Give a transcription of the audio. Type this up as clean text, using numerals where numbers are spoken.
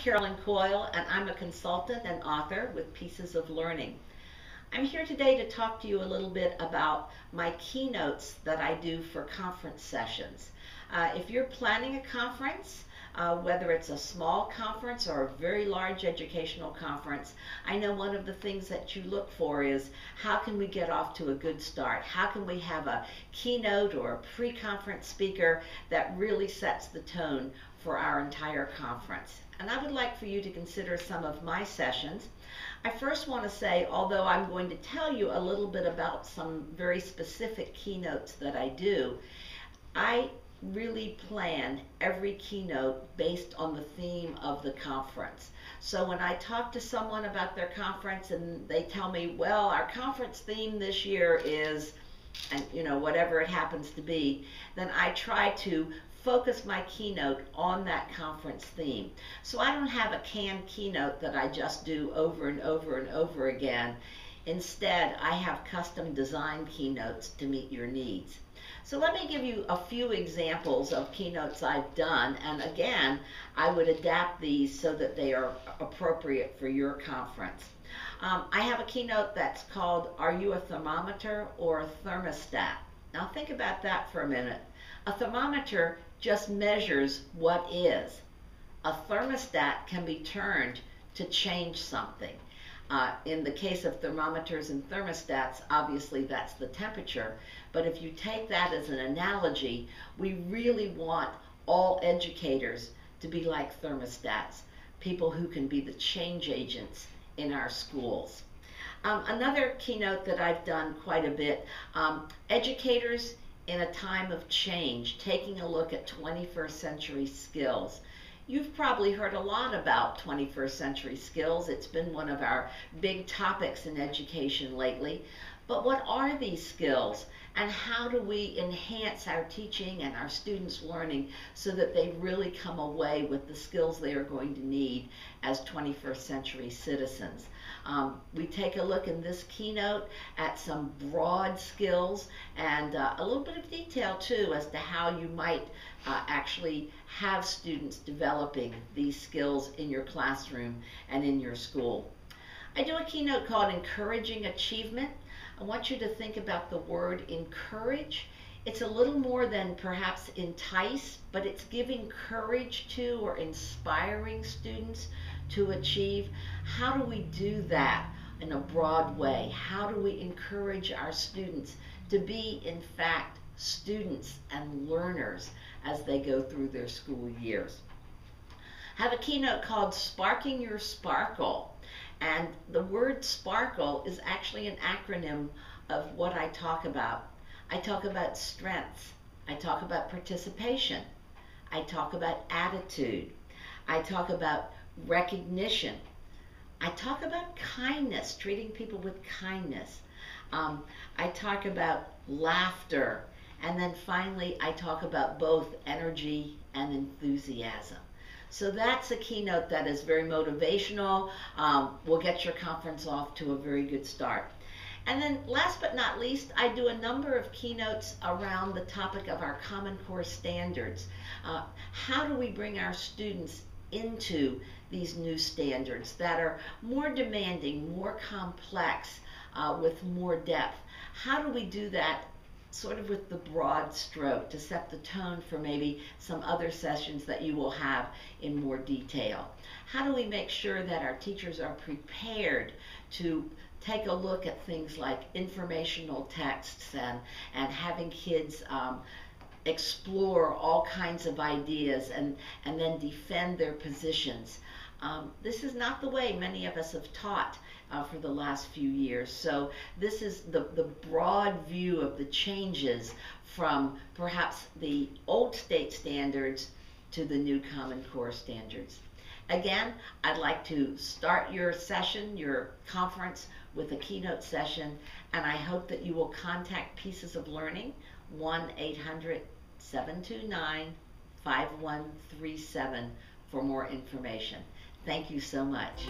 Carolyn Coil, and I'm a consultant and author with Pieces of Learning. I'm here today to talk to you a little bit about my keynotes that I do for conference sessions. If you're planning a conference, whether it's a small conference or a very large educational conference, I know one of the things that you look for is how can we get off to a good start? How can we have a keynote or a pre-conference speaker that really sets the tone for our entire conference? And I would like for you to consider some of my sessions. I first want to say, although I'm going to tell you a little bit about some very specific keynotes that I do, I really plan every keynote based on the theme of the conference. So when I talk to someone about their conference and they tell me, well, our conference theme this year is, and whatever it happens to be, then I try to focus my keynote on that conference theme. So I don't have a canned keynote that I just do over and over and over again. Instead, I have custom designed keynotes to meet your needs. So let me give you a few examples of keynotes I've done, and again, I would adapt these so that they are appropriate for your conference. I have a keynote that's called, Are You a Thermometer or a Thermostat? Now think about that for a minute. A thermometer just measures what is. A thermostat can be turned to change something. In the case of thermometers and thermostats, obviously that's the temperature, but if you take that as an analogy, we really want all educators to be like thermostats, people who can be the change agents in our schools. Another keynote that I've done quite a bit, educators in a time of change, taking a look at 21st century skills. You've probably heard a lot about 21st century skills. It's been one of our big topics in education lately. But what are these skills, and how do we enhance our teaching and our students' learning so that they really come away with the skills they are going to need as 21st century citizens? We take a look in this keynote at some broad skills and a little bit of detail too as to how you might actually have students developing these skills in your classroom and in your school. I do a keynote called Encouraging Achievement. I want you to think about the word encourage. It's a little more than perhaps entice, but it's giving courage to or inspiring students to achieve. How do we do that in a broad way? How do we encourage our students to be, in fact, students and learners as they go through their school years? I have a keynote called Sparking Your Sparkle. And the word sparkle is actually an acronym of what I talk about. I talk about strengths. I talk about participation. I talk about attitude. I talk about recognition. I talk about kindness, treating people with kindness. I talk about laughter. And then finally, I talk about both energy and enthusiasm. So that's a keynote that is very motivational, will get your conference off to a very good start. And then last but not least, I do a number of keynotes around the topic of our Common Core standards. How do we bring our students into these new standards that are more demanding, more complex, with more depth? How do we do that sort of with the broad stroke to set the tone for maybe some other sessions that you will have in more detail? How do we make sure that our teachers are prepared to take a look at things like informational texts and having kids explore all kinds of ideas and then defend their positions? This is not the way many of us have taught for the last few years. So this is the broad view of the changes from perhaps the old state standards to the new Common Core standards. Again, I'd like to start your session, your conference, with a keynote session, and I hope that you will contact Pieces of Learning, 1-800-729-5137 for more information. Thank you so much.